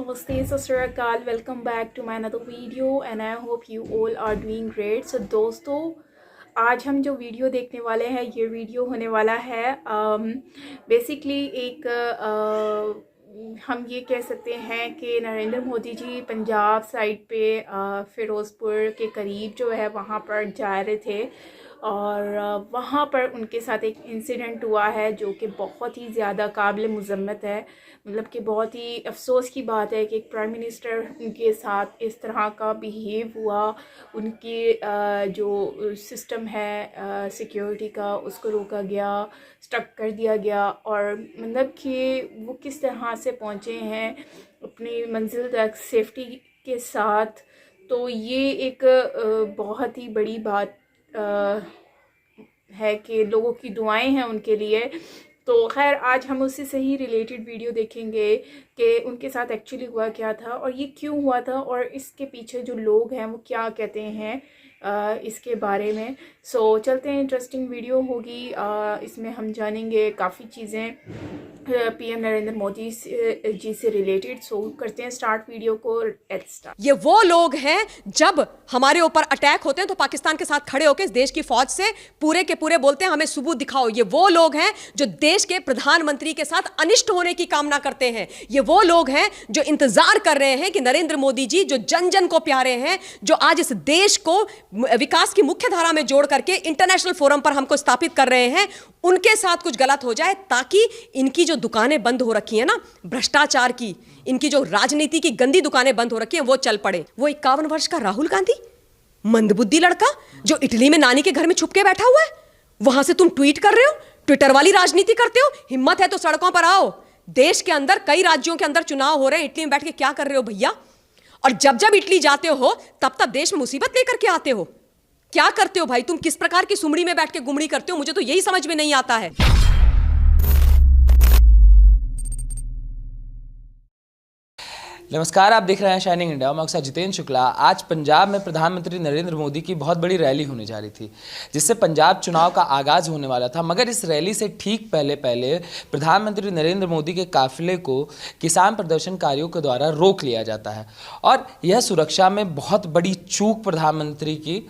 Namaste, सत श्री अकाल, welcome back to my another video and I hope you all are doing great. So दोस्तों, आज हम जो वीडियो देखने वाले हैं, ये वीडियो होने वाला है बेसिकली एक हम ये कह सकते हैं कि नरेंद्र मोदी जी पंजाब साइड पे फ़िरोज़पुर के करीब जो है वहाँ पर जा रहे थे और वहाँ पर उनके साथ एक इंसिडेंट हुआ है जो कि बहुत ही ज़्यादा काबिल मज़म्मत है। मतलब कि बहुत ही अफसोस की बात है कि एक प्राइम मिनिस्टर उनके साथ इस तरह का बिहेव हुआ। उनकी जो सिस्टम है सिक्योरिटी का, उसको रोका गया, स्टक कर दिया गया और मतलब कि वो किस तरह से पहुँचे हैं अपनी मंजिल तक सेफ्टी के साथ। तो ये एक बहुत ही बड़ी बात है कि लोगों की दुआएं हैं उनके लिए। तो खैर, आज हम उससे से ही रिलेटेड वीडियो देखेंगे कि उनके साथ एक्चुअली हुआ क्या था और ये क्यों हुआ था और इसके पीछे जो लोग हैं वो क्या कहते हैं इसके बारे में। सो चलते हैं, इंटरेस्टिंग वीडियो होगी। इसमें हम जानेंगे काफ़ी चीज़ें पीएम नरेंद्र मोदी जी से रिलेटेड। सो करते हैं स्टार्ट वीडियो को। Let's start. ये वो लोग हैं, जब हमारे ऊपर अटैक होते हैं तो पाकिस्तान के साथ खड़े होकर इस देश की फौज से पूरे के पूरे बोलते हैं हमें सबूत दिखाओ। ये वो लोग हैं जो देश के प्रधानमंत्री के साथ अनिष्ट होने की कामना करते हैं। ये वो लोग हैं जो इंतजार कर रहे हैं कि नरेंद्र मोदी जी जो जन जन को प्यारे हैं, जो आज इस देश को विकास की मुख्य धारा में जोड़ करके इंटरनेशनल फोरम पर हमको स्थापित कर रहे हैं, उनके साथ कुछ गलत हो जाए ताकि इनकी जो दुकानें बंद हो रखी हैं ना भ्रष्टाचार की, इनकी जो राजनीति की गंदी दुकानें बंद हो रखी हैं वो चल पड़े। वो 51 वर्ष का राहुल गांधी, मंदबुद्धि लड़का जो इटली में नानी के घर में छुप के बैठा हुआ है, वहां से तुम ट्वीट कर रहे हो, ट्विटर वाली राजनीति करते हो। हिम्मत है तो सड़कों पर आओ। देश के अंदर कई राज्यों के अंदर चुनाव हो रहे हैं, इटली में बैठ के क्या कर रहे हो भैया? और जब जब इटली जाते हो तब तब देश में मुसीबत लेकर के आते हो। क्या करते हो भाई? तुम किस प्रकार की सुमड़ी में बैठ के गुमड़ी करते हो? मुझे तो यही समझ में नहीं आता है। नमस्कार, आप देख रहे हैं शाइनिंग इंडिया। मैं अक्सर जितेंद्र शुक्ला। आज पंजाब में प्रधानमंत्री नरेंद्र मोदी की बहुत बड़ी रैली होने जा रही थी, जिससे पंजाब चुनाव का आगाज होने वाला था। मगर इस रैली से ठीक पहले प्रधानमंत्री नरेंद्र मोदी के काफिले को किसान प्रदर्शनकारियों के द्वारा रोक लिया जाता है और यह सुरक्षा में बहुत बड़ी चूक प्रधानमंत्री की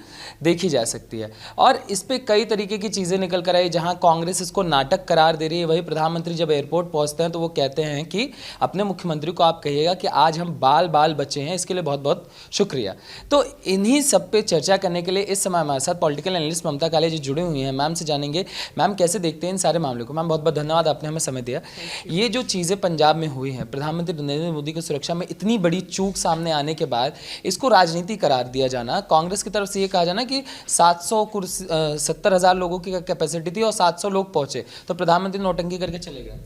देखी जा सकती है। और इस पर कई तरीके की चीज़ें निकल कर आई। जहाँ कांग्रेस इसको नाटक करार दे रही है, वही प्रधानमंत्री जब एयरपोर्ट पहुँचते हैं तो वो कहते हैं कि अपने मुख्यमंत्री को आप कहिएगा कि आज हम बाल बाल बचे हैं, इसके लिए बहुत बहुत शुक्रिया। तो इन्हीं सब पे चर्चा करने के लिए इस समय हमारे साथ पॉलिटिकल एनालिस्ट ममता कालिया जी जुड़े हुई हैं। मैम से जानेंगे, मैम कैसे देखते हैं इन सारे मामलों को। मैम बहुत बहुत धन्यवाद, आपने हमें समय दिया। ये जो चीज़ें पंजाब में हुई हैं, प्रधानमंत्री नरेंद्र मोदी की सुरक्षा में इतनी बड़ी चूक सामने आने के बाद इसको राजनीति करार दिया जाना, कांग्रेस की तरफ से ये कहा जाना कि 70,000 लोगों की कैपेसिटी थी और 700 लोग पहुंचे तो प्रधानमंत्री नौटंकी करके चले गए।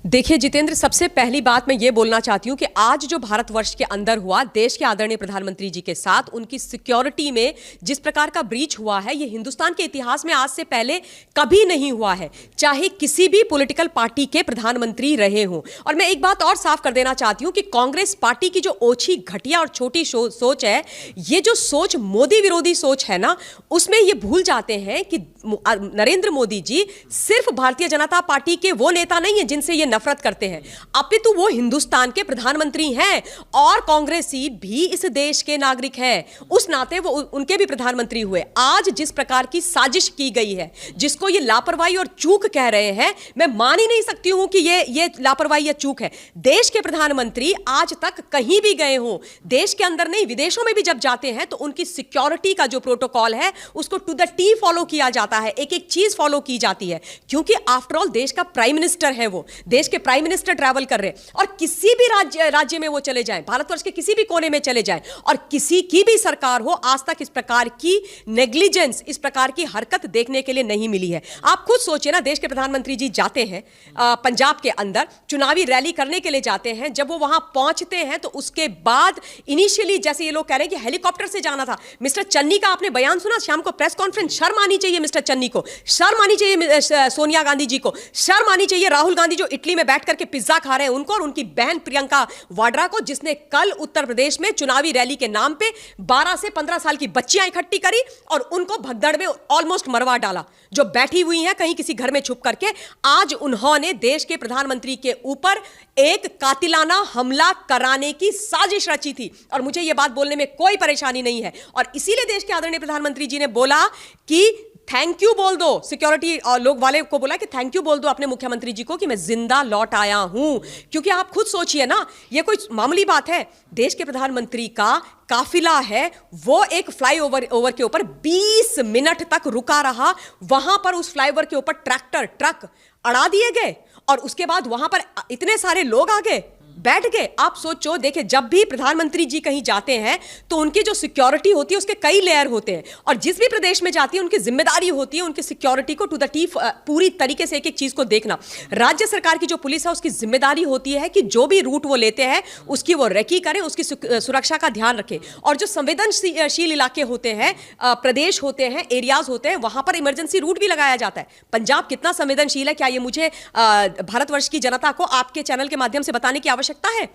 देखिए जितेंद्र, सबसे पहली बात मैं ये बोलना चाहती हूँ कि आज जो भारतवर्ष के अंदर हुआ देश के आदरणीय प्रधानमंत्री जी के साथ उनकी सिक्योरिटी में जिस प्रकार का ब्रीच हुआ है, ये हिंदुस्तान के इतिहास में आज से पहले कभी नहीं हुआ है, चाहे किसी भी पॉलिटिकल पार्टी के प्रधानमंत्री रहे हों। और मैं एक बात और साफ कर देना चाहती हूं कि कांग्रेस पार्टी की जो ओछी, घटिया और छोटी सोच है, ये जो सोच मोदी विरोधी सोच है ना, उसमें ये भूल जाते हैं कि नरेंद्र मोदी जी सिर्फ भारतीय जनता पार्टी के वो नेता नहीं है जिनसे ये नफरत करते हैं, अपितु वो हिंदुस्तान के प्रधानमंत्री हैं और कांग्रेसी भी इस देश के नागरिक हैं। उस नाते वो उनके भी प्रधानमंत्री हुए। आज जिस प्रकार की साजिश की गई है, जिसको ये लापरवाही और चूक कह रहे हैं, मैं मान ही नहीं सकती हूं कि ये लापरवाही या चूक है। देश के प्रधानमंत्री आज तक कहीं भी गए हों, देश के अंदर नहीं विदेशों में भी जब जाते हैं तो उनकी सिक्योरिटी का जो प्रोटोकॉल है उसको टू द टी फॉलो किया जाता है, एक एक चीज फॉलो की जाती है, क्योंकि आफ्टर ऑल देश का प्राइम मिनिस्टर है, वो देश के प्राइम मिनिस्टर ट्रैवल कर रहे हैं और किसी भी राज्य में वो चले जाएं, भारतवर्ष के किसी भी कोने में चले जाएं और किसी की भी सरकार हो, आज तक इस प्रकार की नेग्लिजेंस, इस प्रकार की हरकत देखने के लिए नहीं मिली है। आप खुद सोचिए ना, देश के प्रधानमंत्री जी जाते हैं पंजाब के अंदर, चुनावी रैली करने के लिए जाते हैं, जब वो वहां पहुंचते हैं तो उसके बाद इनिशियली जैसे ये लोग कह रहे हैं कि हेलीकॉप्टर से जाना था। मिस्टर चन्नी का आपने बयान सुना शाम को प्रेस कॉन्फ्रेंस? शर्म आनी चाहिए मिस्टर चन्नी को, शर्म आनी चाहिए सोनिया गांधी जी को, शर्म आनी चाहिए राहुल गांधी जो इटली में बैठ करके पिज्जा खा रहे हैं उनको, और उनकी बहन प्रियंका वाड्रा को जिसने कल उत्तर प्रदेश में चुनावी रैली के नाम पे 12 से 15 साल की बच्चियां इकट्ठी करी और उनको भगदड़ में ऑलमोस्ट मरवा डाला, जो बैठी हुई हैं कहीं किसी घर में छुप करके। आज उन्होंने देश के प्रधानमंत्री के ऊपर एक कातिलाना हमला कराने की साजिश रची थी, और मुझे यह बात बोलने में कोई परेशानी नहीं है। और इसीलिए देश के आदरणीय प्रधानमंत्री जी ने बोला कि थैंक यू बोल दो, सिक्योरिटी और लोग वाले को बोला कि थैंक यू बोल दो अपने मुख्यमंत्री जी को कि मैं जिंदा लौट आया हूं। क्योंकि आप खुद सोचिए ना, ये कोई मामूली बात है। देश के प्रधानमंत्री का काफिला है, वो एक फ्लाईओवर के ऊपर 20 मिनट तक रुका रहा। वहां पर उस फ्लाईओवर के ऊपर ट्रक अड़ा दिए गए और उसके बाद वहां पर इतने सारे लोग आ गए, बैठ गए। आप सोचो, देखिए, जब भी प्रधानमंत्री जी कहीं जाते हैं तो उनकी जो सिक्योरिटी होती है उसके कई लेयर होते हैं, और जिस भी प्रदेश में जाती है उनकी जिम्मेदारी होती है उनकी सिक्योरिटी को टू द टी पूरी तरीके से एक एक चीज को देखना। राज्य सरकार की जो पुलिस है उसकी जिम्मेदारी होती है कि जो भी रूट वो लेते हैं उसकी वो रेकी करें, उसकी सुरक्षा का ध्यान रखें। और जो संवेदनशील इलाके होते हैं, प्रदेश होते हैं, एरियाज होते हैं, वहां पर इमरजेंसी रूट भी लगाया जाता है। पंजाब कितना संवेदनशील है, क्या ये मुझे भारतवर्ष की जनता को आपके चैनल के माध्यम से बताने की आवश्यकता है?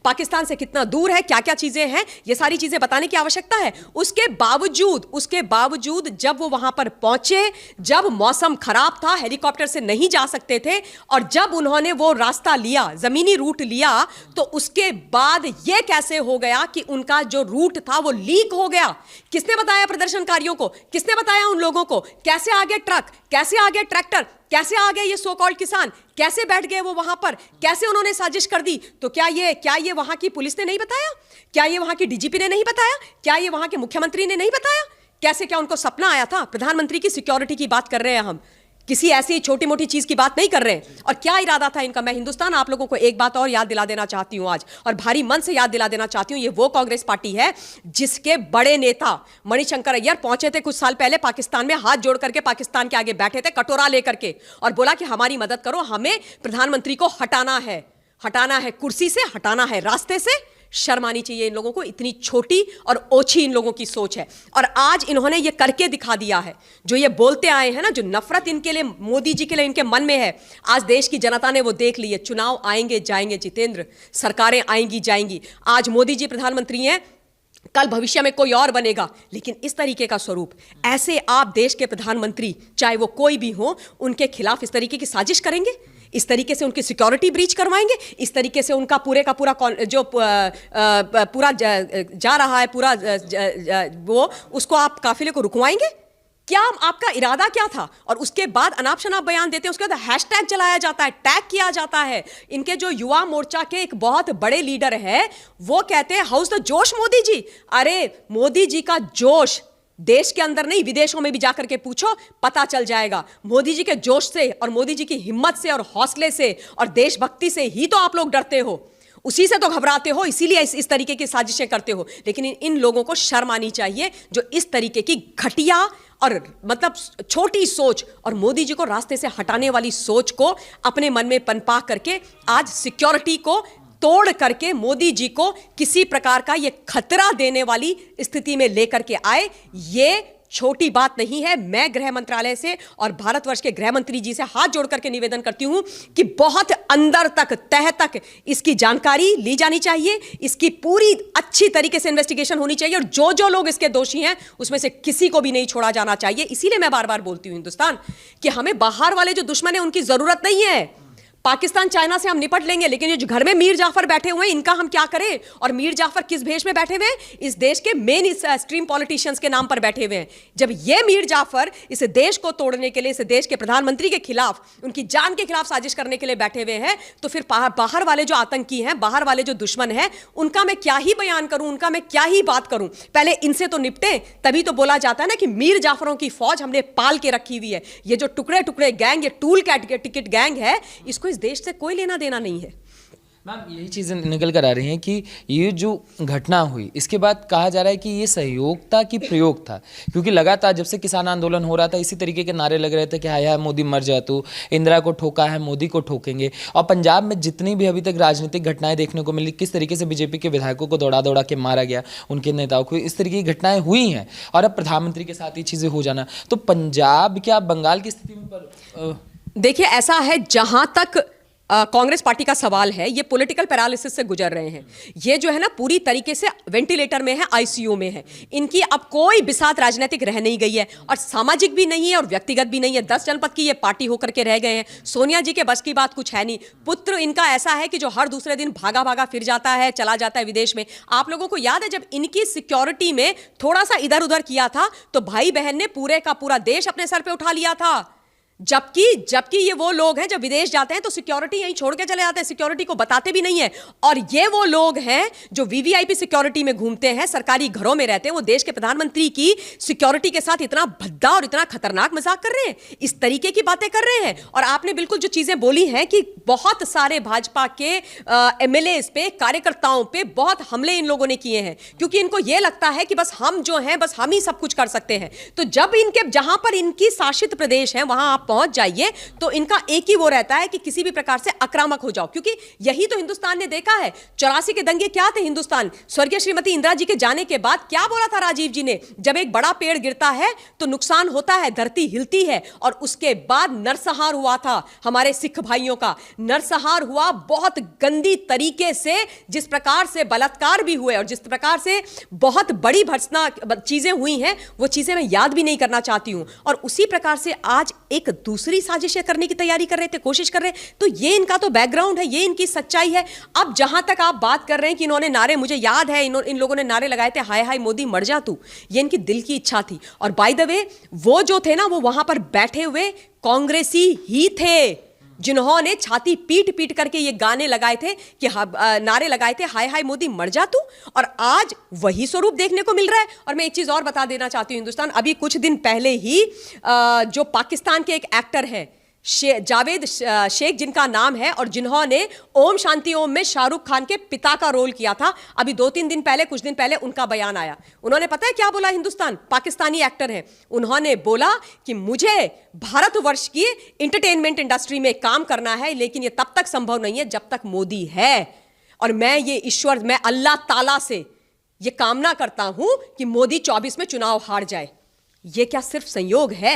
पाकिस्तान से कितना दूर है, क्या क्या चीजें हैं, ये सारी चीजें बताने की आवश्यकता है? उसके बावजूद जब वो वहां पर पहुंचे, जब मौसम खराब था, हेलीकॉप्टर से नहीं जा सकते थे, और जब उन्होंने वो रास्ता लिया, जमीनी रूट लिया, तो उसके बाद ये कैसे हो गया कि उनका जो रूट था वो लीक हो गया? किसने बताया प्रदर्शनकारियों को? किसने बताया उन लोगों को? कैसे आ गए ट्रक, कैसे आ गए ट्रैक्टर, कैसे आ गए ये सो कॉल्ड किसान, कैसे बैठ गए वो वहां पर, कैसे उन्होंने साजिश कर दी? तो क्या ये वहां की पुलिस ने नहीं बताया? क्या ये वहां की डीजीपी ने नहीं बताया? क्या ये वहां के मुख्यमंत्री ने नहीं बताया? कैसे, क्या उनको सपना आया था? प्रधानमंत्री की सिक्योरिटी की बात कर रहे हैं हम, किसी ऐसी छोटी मोटी चीज की बात नहीं कर रहे हैं। और क्या इरादा था इनका? मैं हिंदुस्तान आप लोगों को एक बात और याद दिला देना चाहती हूं आज, और भारी मन से याद दिला देना चाहती हूं। ये वो कांग्रेस पार्टी है जिसके बड़े नेता मणिशंकर अय्यर पहुंचे थे कुछ साल पहले पाकिस्तान में, हाथ जोड़ करके पाकिस्तान के आगे बैठे थे कटोरा लेकर के, और बोला कि हमारी मदद करो, हमें प्रधानमंत्री को हटाना है कुर्सी से, हटाना है रास्ते से। शर्म आनी चाहिए इन लोगों को, इतनी छोटी और ओछी इन लोगों की सोच है। और आज इन्होंने ये करके दिखा दिया है, जो ये बोलते आए हैं ना, जो नफरत इनके लिए, मोदी जी के लिए इनके मन में है, आज देश की जनता ने वो देख ली है। चुनाव आएंगे जाएंगे जितेंद्र, सरकारें आएंगी जाएंगी। आज मोदी जी प्रधानमंत्री हैं, कल भविष्य में कोई और बनेगा, लेकिन इस तरीके का स्वरूप, ऐसे आप देश के प्रधानमंत्री चाहे वो कोई भी हो, उनके खिलाफ इस तरीके की साजिश करेंगे, इस तरीके से उनकी सिक्योरिटी ब्रीच करवाएंगे, इस तरीके से उनका पूरे का पूरा जो पूरा जा रहा है पूरा वो, उसको आप काफिले को रुकवाएंगे? क्या आपका इरादा क्या था? और उसके बाद अनाप शनाप बयान देते हैं, उसके बाद हैशटैग चलाया जाता है, टैग किया जाता है। इनके जो युवा मोर्चा के एक बहुत बड़े लीडर है, वो कहते हैं हाउस द जोश मोदी जी। अरे मोदी जी का जोश देश के अंदर नहीं, विदेशों में भी जाकर के पूछो, पता चल जाएगा। मोदी जी के जोश से और मोदी जी की हिम्मत से और हौसले से और देशभक्ति से ही तो आप लोग डरते हो, उसी से तो घबराते हो, इसीलिए इस तरीके की साजिशें करते हो। लेकिन इन लोगों को शर्म आनी चाहिए जो इस तरीके की घटिया और मतलब छोटी सोच और मोदी जी को रास्ते से हटाने वाली सोच को अपने मन में पनपा करके आज सिक्योरिटी को तोड़ करके मोदी जी को किसी प्रकार का ये खतरा देने वाली स्थिति में लेकर के आए। ये छोटी बात नहीं है। मैं गृह मंत्रालय से और भारतवर्ष के गृह मंत्री जी से हाथ जोड़ करके निवेदन करती हूं कि बहुत अंदर तक, तह तक इसकी जानकारी ली जानी चाहिए, इसकी पूरी अच्छी तरीके से इन्वेस्टिगेशन होनी चाहिए, और जो जो लोग इसके दोषी हैं उसमें से किसी को भी नहीं छोड़ा जाना चाहिए। इसीलिए मैं बार बार बोलती हूं हिंदुस्तान कि हमें बाहर वाले जो दुश्मन है उनकी जरूरत नहीं है। पाकिस्तान चाइना से हम निपट लेंगे, लेकिन जो घर में मीर जाफर बैठे हुए हैं इनका हम क्या करें? और मीर जाफर किस भेष में बैठे हुए हैं? इस देश के मेन स्ट्रीम पॉलिटिशियंस के नाम पर बैठे हुए हैं। जब ये मीर जाफर इस देश को तोड़ने के लिए, इस देश के प्रधानमंत्री के खिलाफ, उनकी जान के खिलाफ साजिश करने के लिए बैठे हुए हैं, तो फिर बाहर वाले जो आतंकी हैं, बाहर वाले जो दुश्मन हैं, उनका मैं क्या ही बयान करूं, उनका मैं क्या ही बात करूं? पहले इनसे तो निपटे, तभी तो बोला जाता है ना कि मीर जाफरों की फौज हमने पाल के रखी हुई है। ये जो टुकड़े टुकड़े गैंग, ये टूल टिकट गैंग है, इसको इस देश से कोई लेना देना नहीं है। मैम, यही चीज़ें निकल कर आ रही हैं कि ये जो घटना हुई इसके बाद कहा जा रहा है कि ये सहयोगता की प्रयोग था, क्योंकि लगातार जब से किसान आंदोलन हो रहा था इसी तरीके के नारे लग रहे थे कि हाय हाय मोदी मर जाए, तो इंदिरा को ठोका है मोदी को ठोकेंगे। और पंजाब में जितनी भी अभी तक राजनीतिक घटनाएं देखने को मिली, किस तरीके से बीजेपी के विधायकों को दौड़ा दौड़ा के मारा गया, उनके नेताओं को, इस तरीके की घटनाएं हुई हैं, और अब प्रधानमंत्री के साथ ये चीज़ें हो जाना, तो पंजाब क्या बंगाल की स्थिति में देखिए, ऐसा है, जहां तक कांग्रेस पार्टी का सवाल है, ये पॉलिटिकल पैरालिसिस से गुजर रहे हैं। ये जो है ना पूरी तरीके से वेंटिलेटर में है, आईसीयू में है। इनकी अब कोई बिसात राजनीतिक रह नहीं गई है और सामाजिक भी नहीं है और व्यक्तिगत भी नहीं है। 10 जनपद की ये पार्टी होकर के रह गए हैं। सोनिया जी के बस की बात कुछ है नहीं। पुत्र इनका ऐसा है कि जो हर दूसरे दिन भागा भागा फिर जाता है, चला जाता है विदेश में। आप लोगों को याद है जब इनकी सिक्योरिटी में थोड़ा सा इधर उधर किया था तो भाई बहन ने पूरे का पूरा देश अपने सर पे उठा लिया था। जबकि ये वो लोग हैं जब विदेश जाते हैं तो सिक्योरिटी यहीं छोड़ के चले जाते हैं, सिक्योरिटी को बताते भी नहीं है। और ये वो लोग हैं जो वीवीआईपी सिक्योरिटी में घूमते हैं, सरकारी घरों में रहते हैं। वो देश के प्रधानमंत्री की सिक्योरिटी के साथ इतना भद्दा और इतना खतरनाक मजाक कर रहे हैं, इस तरीके की बातें कर रहे हैं। और आपने बिल्कुल जो चीजें बोली हैं कि बहुत सारे भाजपा के एमएलए पे, कार्यकर्ताओं पे बहुत हमले इन लोगों ने किए हैं, क्योंकि इनको यह लगता है कि बस हम जो हैं बस हम ही सब कुछ कर सकते हैं। तो जब इनके जहां पर इनकी शासित प्रदेश है वहां आप पहुंच जाइए तो इनका एक ही वो रहता है कि किसी भी प्रकार से आक्रामक हो जाओ, क्योंकि यही तो हिंदुस्तान ने देखा है। 84 के दंगे क्या थे हिंदुस्तान? स्वर्गीय श्रीमती इंदिरा जी के जाने के बाद क्या बोला था राजीव जी ने? जब एक बड़ा पेड़ गिरता है तो नुकसान होता है, धरती हिलती है। और उसके बाद नरसंहार हुआ था हमारे सिख भाइयों का, नरसंहार हुआ बहुत गंदी तरीके से। जिस प्रकार से बलात्कार भी हुए और जिस प्रकार से बहुत बड़ी भर्त्सना चीजें हुई हैं, वो चीजें मैं याद भी नहीं करना चाहती हूं। और उसी प्रकार से आज एक दूसरी साजिशें करने की तैयारी कर रहे थे, कोशिश कर रहे हैं। तो ये इनका तो बैकग्राउंड है, ये इनकी सच्चाई है। अब जहां तक आप बात कर रहे हैं कि इन्होंने नारे, मुझे याद है इन लोगों ने नारे लगाए थे, हाय हाय मोदी मर जा तू। ये इनकी दिल की इच्छा थी। और बाय द वे वो जो थे ना, वो वहां पर बैठे हुए कांग्रेसी ही थे जिन्होंने छाती पीट पीट करके ये गाने लगाए थे कि नारे लगाए थे, हाय हाय मोदी मर जा तू। और आज वही स्वरूप देखने को मिल रहा है। और मैं एक चीज और बता देना चाहती हूं, हिंदुस्तान अभी कुछ दिन पहले ही जो पाकिस्तान के एक एक्टर है जावेद शेख जिनका नाम है, और जिन्होंने ओम शांति ओम में शाहरुख खान के पिता का रोल किया था, अभी 2-3 दिन पहले, कुछ दिन पहले उनका बयान आया। उन्होंने पता है क्या बोला? हिंदुस्तान, पाकिस्तानी एक्टर है, उन्होंने बोला कि मुझे भारतवर्ष की एंटरटेनमेंट इंडस्ट्री में काम करना है, लेकिन यह तब तक संभव नहीं है जब तक मोदी है। और मैं ये ईश्वर, मैं अल्लाह ताला से ये कामना करता हूं कि मोदी 24 में चुनाव हार जाए। ये क्या सिर्फ संयोग है?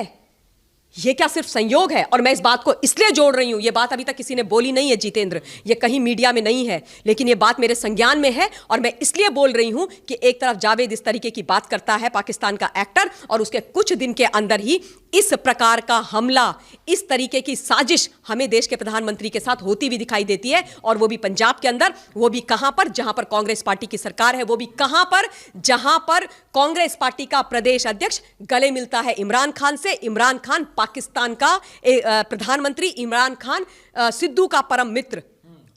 ये क्या सिर्फ संयोग है? और मैं इस बात को इसलिए जोड़ रही हूं, ये बात अभी तक किसी ने बोली नहीं है जितेंद्र, ये कहीं मीडिया में नहीं है, लेकिन ये बात मेरे संज्ञान में है। और मैं इसलिए बोल रही हूं कि एक तरफ जावेद इस तरीके की बात करता है, पाकिस्तान का एक्टर, और उसके कुछ दिन के अंदर ही इस प्रकार का हमला, इस तरीके की साजिश हमें देश के प्रधानमंत्री के साथ होती भी दिखाई देती है। और वो भी पंजाब के अंदर, वो भी कहां पर? जहां पर कांग्रेस पार्टी की सरकार है, वो भी कहां पर? जहां पर कांग्रेस पार्टी का प्रदेश अध्यक्ष गले मिलता है इमरान खान से। इमरान खान पाकिस्तान का प्रधानमंत्री, इमरान खान सिद्धू का परम मित्र,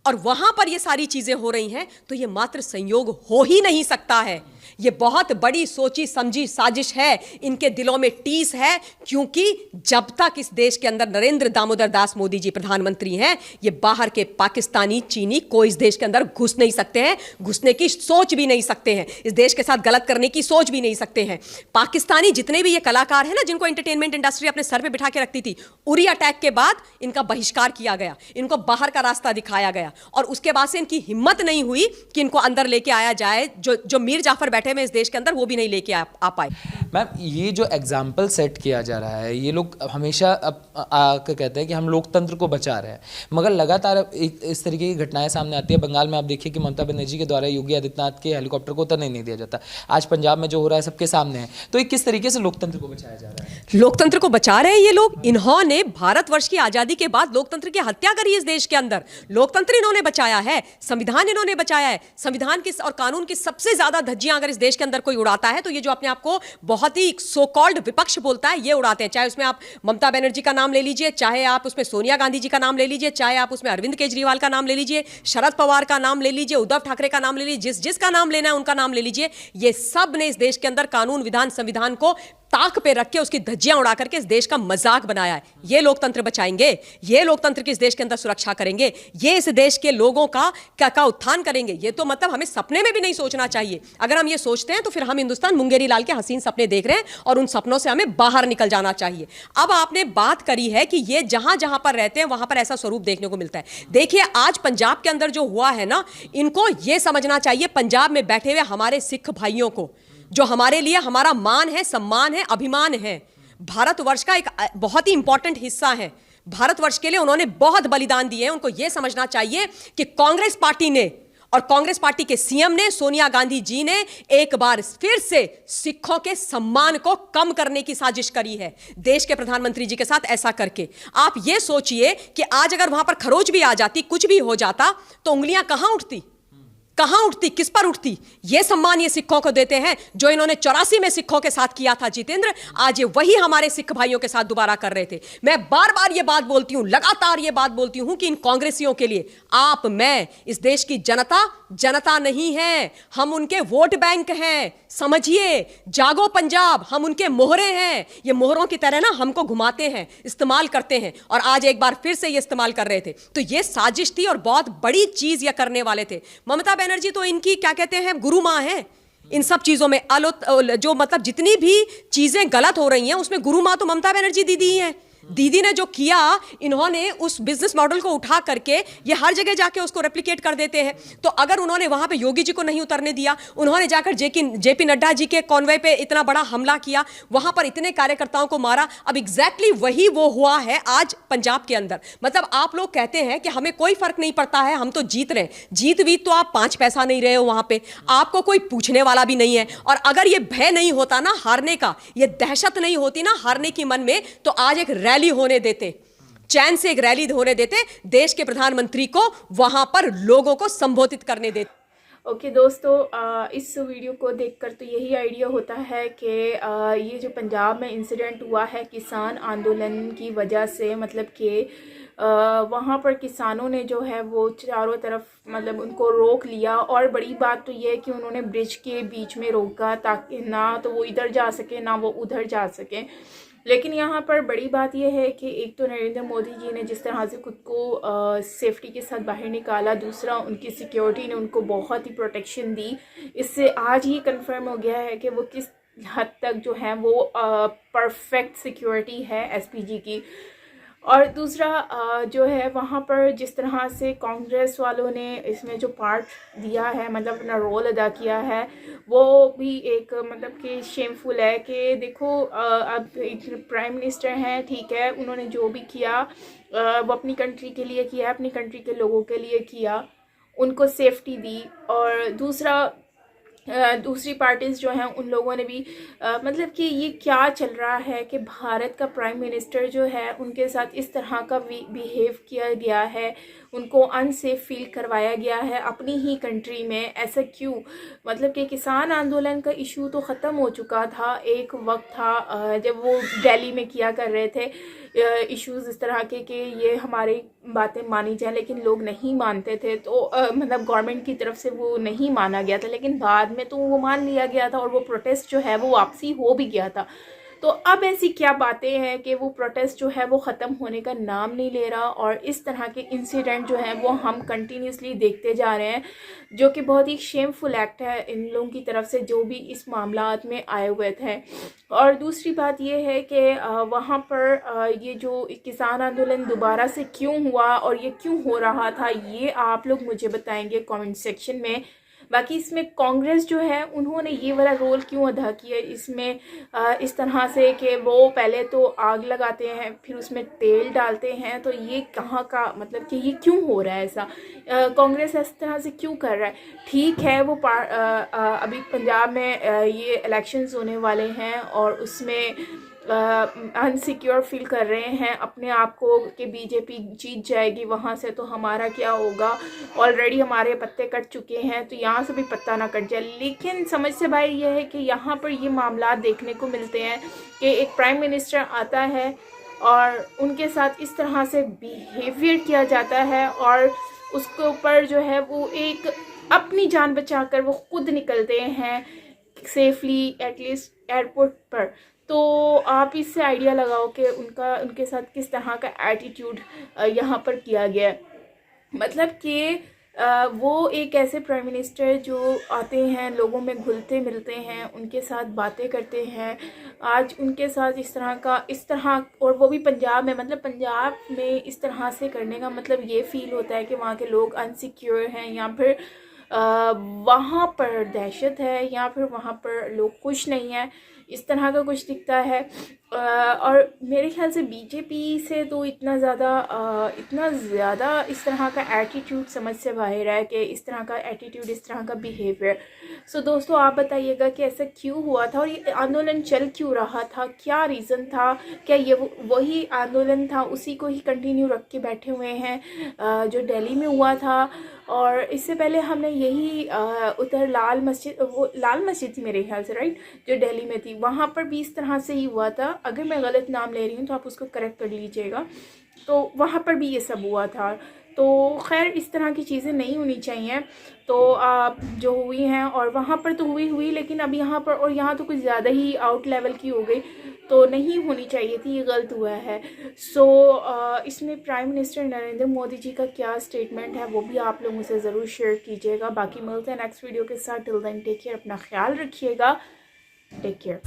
और वहां पर ये सारी चीजें हो रही हैं। तो ये मात्र संयोग हो ही नहीं सकता है, ये बहुत बड़ी सोची समझी साजिश है, इनके दिलों में टीस है। क्योंकि जब तक इस देश के अंदर नरेंद्र दामोदर दास मोदी जी प्रधानमंत्री हैं, ये बाहर के पाकिस्तानी, चीनी कोई इस देश के अंदर घुस नहीं सकते हैं, घुसने की सोच भी नहीं सकते हैं, इस देश के साथ गलत करने की सोच भी नहीं सकते हैं। पाकिस्तानी जितने भी ये कलाकार हैं ना, जिनको एंटरटेनमेंट इंडस्ट्री अपने सर पे बिठा के रखती थी, उरी अटैक के बाद इनका बहिष्कार किया गया, इनको बाहर का रास्ता दिखाया गया, और उसके बाद से इनकी हिम्मत नहीं हुई कि इनको अंदर लेके आया जाए। जो मीर जाफर बैठे में इस देश के अंदर, वो भी नहीं लेके आ पाए। मैम, ये जो एग्जाम्पल सेट किया जा रहा है, ये लोग हमेशा आकर कहते हैं कि हम लोकतंत्र को बचा रहे हैं, मगर लगातार इस तरीके की घटनाएं सामने आती है। बंगाल में आप देखिए कि ममता बनर्जी के द्वारा योगी आदित्यनाथ के हेलीकॉप्टर को उतरने नहीं दिया जाता। आज पंजाब में जो हो रहा है सबके सामने है। तो ये किस तरीके से लोकतंत्र को बचाया जा रहा है? लोकतंत्र को बचा रहे हैं ये लोग। इन्होंने भारतवर्ष की आजादी के बाद लोकतंत्र की हत्या करी इस देश के अंदर। लोकतंत्र इन्होंने बचाया है, संविधान इन्होंने बचाया है। संविधान की और कानून की सबसे ज्यादा धज्जियां अगर इस देश के अंदर कोई उड़ाता है तो ये जो अपने आप को बहुत ही सो कॉल्ड विपक्ष बोलता है, ये उड़ाते हैं। चाहे उसमें आप ममता बनर्जी का नाम ले लीजिए, चाहे आप उसमें सोनिया गांधी जी का नाम ले लीजिए, चाहे आप उसमें अरविंद केजरीवाल का नाम ले लीजिए, शरद पवार का नाम ले लीजिए, उद्धव ठाकरे का नाम ले लीजिए, जिसका नाम लेना है उनका नाम ले लीजिए। ये सब ने इस देश के अंदर कानून, विधान, संविधान को ताक पे रख के उसकी धज्जियां उड़ा करके इस देश का मजाक बनाया है। ये लोकतंत्र बचाएंगे, ये लोकतंत्र की इस देश के अंदर सुरक्षा करेंगे, ये इस देश के लोगों का उत्थान करेंगे। ये तो मतलब हमें सपने में भी नहीं सोचना चाहिए। अगर हम ये सोचते हैं तो फिर हम हिंदुस्तान मुंगेरी लाल के हसीन सपने देख रहे हैं, और उन सपनों से हमें बाहर निकल जाना चाहिए। अब आपने बात करी है कि ये जहां जहां पर रहते हैं वहां पर ऐसा स्वरूप देखने को मिलता है। देखिए, आज पंजाब के अंदर जो हुआ है ना, इनको यह समझना चाहिए, पंजाब में बैठे हुए हमारे सिख भाइयों को, जो हमारे लिए हमारा मान है, सम्मान है, अभिमान है, भारतवर्ष का एक बहुत ही इंपॉर्टेंट हिस्सा है। भारतवर्ष के लिए उन्होंने बहुत बलिदान दिए हैं। उनको यह समझना चाहिए कि कांग्रेस पार्टी ने और कांग्रेस पार्टी के सीएम ने, सोनिया गांधी जी ने एक बार फिर से सिखों के सम्मान को कम करने की साजिश करी है देश के प्रधानमंत्री जी के साथ। ऐसा करके आप ये सोचिए कि आज अगर वहां पर खरोच भी आ जाती, कुछ भी हो जाता, तो उंगलियां कहां उठती, कहां उठती, किस पर उठती? ये सम्मान ये सिखों को देते हैं जो इन्होंने 84 में सिखों के साथ किया था जितेंद्र। आज ये वही हमारे सिख भाइयों के साथ दोबारा कर रहे थे। मैं बार बार ये बात बोलती हूं, लगातार ये बात बोलती हूं कि इन कांग्रेसियों के लिए आप, मैं, इस देश की जनता जनता नहीं है, हम उनके वोट बैंक हैं। समझिए, जागो पंजाब, हम उनके मोहरे हैं। ये मोहरों की तरह ना हमको घुमाते हैं, इस्तेमाल करते हैं, और आज एक बार फिर से ये इस्तेमाल कर रहे थे। तो ये साजिश थी और बहुत बड़ी चीज ये करने वाले थे। ममता बनर्जी तो इनकी क्या कहते हैं, गुरु मां है इन सब चीजों में। जो मतलब जितनी भी चीजें गलत हो रही हैं उसमें गुरु मां तो ममता बनर्जी दीदी ही है। दीदी ने जो किया, इन्होंने उस बिजनेस मॉडल को उठा करके ये हर जगह जाके उसको रेप्लिकेट कर देते हैं। तो अगर उन्होंने वहां पे योगी जी को नहीं उतरने दिया, उन्होंने जाकर जेपी नड्डा जी के कॉन्वॉय पे इतना बड़ा हमला किया, वहां पर इतने कार्यकर्ताओं को मारा। अब एग्जैक्टली वही वो हुआ है आज पंजाब के अंदर। मतलब आप लोग कहते हैं कि हमें कोई फर्क नहीं पड़ता है, हम तो जीत रहे हैं। जीत वीत तो आप 5 पैसा नहीं रहे हो वहां पे, आपको कोई पूछने वाला भी नहीं है। और अगर ये भय नहीं होता ना हारने का, ये दहशत नहीं होती ना हारने की मन में, तो आज एक रैली होने देते, चैन से एक रैली होने देते, देश के प्रधानमंत्री को वहां पर लोगों को संबोधित करने देते। ओके दोस्तों, इस वीडियो को देखकर तो यही आइडिया होता है कि ये जो पंजाब में इंसिडेंट हुआ है किसान आंदोलन की वजह से, मतलब कि वहाँ पर किसानों ने जो है वो चारों तरफ मतलब उनको रोक लिया। और बड़ी बात तो ये है कि उन्होंने ब्रिज के बीच में रोका ताकि ना तो वो इधर जा सके ना वो उधर जा सके। लेकिन यहाँ पर बड़ी बात यह है कि एक तो नरेंद्र मोदी जी ने जिस तरह से खुद को सेफ्टी के साथ बाहर निकाला, दूसरा उनकी सिक्योरिटी ने उनको बहुत ही प्रोटेक्शन दी। इससे आज ये कंफर्म हो गया है कि वो किस हद तक जो है वो परफेक्ट सिक्योरिटी है एसपीजी की। और दूसरा जो है वहाँ पर जिस तरह से कांग्रेस वालों ने इसमें जो पार्ट दिया है, मतलब अपना रोल अदा किया है, वो भी एक मतलब कि शेमफुल है। कि देखो अब एक प्राइम मिनिस्टर हैं, ठीक है, उन्होंने जो भी किया वो अपनी कंट्री के लिए किया, अपनी कंट्री के लोगों के लिए किया, उनको सेफ्टी दी। और दूसरी पार्टीज़ जो हैं उन लोगों ने भी मतलब कि ये क्या चल रहा है कि भारत का प्राइम मिनिस्टर जो है उनके साथ इस तरह का बिहेव किया गया है, उनको अनसेफ फील करवाया गया है अपनी ही कंट्री में। ऐसा क्यों? मतलब कि किसान आंदोलन का इशू तो ख़त्म हो चुका था। एक वक्त था जब वो दिल्ली में किया कर रहे थे इश्यूज़ इस तरह के कि ये हमारी बातें मानी जाए, लेकिन लोग नहीं मानते थे। तो मतलब गवर्नमेंट की तरफ से वो नहीं माना गया था, लेकिन बाद में तो वो मान लिया गया था और वो प्रोटेस्ट जो है वो वापसी हो भी गया था। तो अब ऐसी क्या बातें हैं कि वो प्रोटेस्ट जो है वो ख़त्म होने का नाम नहीं ले रहा, और इस तरह के इंसिडेंट जो हैं वो हम कंटिन्यूसली देखते जा रहे हैं, जो कि बहुत ही शेमफुल एक्ट है इन लोगों की तरफ से जो भी इस मामलात में आए हुए थे। और दूसरी बात ये है कि वहाँ पर ये जो किसान आंदोलन दोबारा से क्यों हुआ और ये क्यों हो रहा था, ये आप लोग मुझे बताएंगे कमेंट सेक्शन में। बाकी इसमें कांग्रेस जो है उन्होंने ये वाला रोल क्यों अदा किया इसमें, इस तरह से कि वो पहले तो आग लगाते हैं फिर उसमें तेल डालते हैं, तो ये कहाँ का मतलब कि ये क्यों हो रहा है ऐसा, कांग्रेस इस तरह से क्यों कर रहा है? ठीक है, वो अभी पंजाब में ये इलेक्शंस होने वाले हैं और उसमें अनसिक्योर फील कर रहे हैं अपने आप को कि बीजेपी जीत जाएगी वहाँ से, तो हमारा क्या होगा, ऑलरेडी हमारे पत्ते कट चुके हैं तो यहाँ से भी पत्ता ना कट जाए। लेकिन समस्या भाई ये है कि यहाँ पर ये मामला देखने को मिलते हैं कि एक प्राइम मिनिस्टर आता है और उनके साथ इस तरह से बिहेवियर किया जाता है और उसके ऊपर जो है वो एक अपनी जान बचाकर वो खुद निकलते हैं सेफली एटलीस्ट एयरपोर्ट पर। तो आप इससे आइडिया लगाओ कि उनके साथ किस तरह का एटीट्यूड यहाँ पर किया गया। मतलब कि वो एक ऐसे प्राइम मिनिस्टर जो आते हैं, लोगों में घुलते मिलते हैं, उनके साथ बातें करते हैं। आज उनके साथ इस तरह और वो भी पंजाब में, मतलब पंजाब में इस तरह से करने का मतलब ये फील होता है कि वहाँ के लोग अनसिक्योर हैं या फिर वहाँ पर दहशत है या फिर वहाँ पर लोग खुश नहीं हैं, इस तरह का कुछ दिखता है। और मेरे ख्याल से बीजेपी से तो इतना ज़्यादा इस तरह का एटीट्यूड समझ से बाहर है कि इस तरह का एटीट्यूड, इस तरह का बिहेवियर। सो दोस्तों आप बताइएगा कि ऐसा क्यों हुआ था और ये आंदोलन चल क्यों रहा था, क्या रीज़न था? क्या ये वही आंदोलन था, उसी को ही कंटिन्यू रख के बैठे हुए हैं जो दिल्ली में हुआ था? और इससे पहले हमने यही उधर लाल मस्जिद थी मेरे ख्याल से, राइट, जो दिल्ली में थी, वहाँ पर भी इस तरह से ही हुआ था। अगर मैं गलत नाम ले रही हूँ तो आप उसको करेक्ट कर लीजिएगा। तो वहाँ पर भी ये सब हुआ था। तो खैर इस तरह की चीज़ें नहीं होनी चाहिए। तो जो हुई हैं, और वहाँ पर तो हुई, लेकिन अब यहाँ पर, और यहाँ तो कुछ ज़्यादा ही आउट लेवल की हो गई, तो नहीं होनी चाहिए थी, ये गलत हुआ है। सो इसमें प्राइम मिनिस्टर नरेंद्र मोदी जी का क्या स्टेटमेंट है वो भी आप लोग मुझसे ज़रूर शेयर कीजिएगा। बाकी मिलते हैं नेक्स्ट वीडियो के साथ। टिल देन टेक केयर, अपना ख्याल रखिएगा। Take care.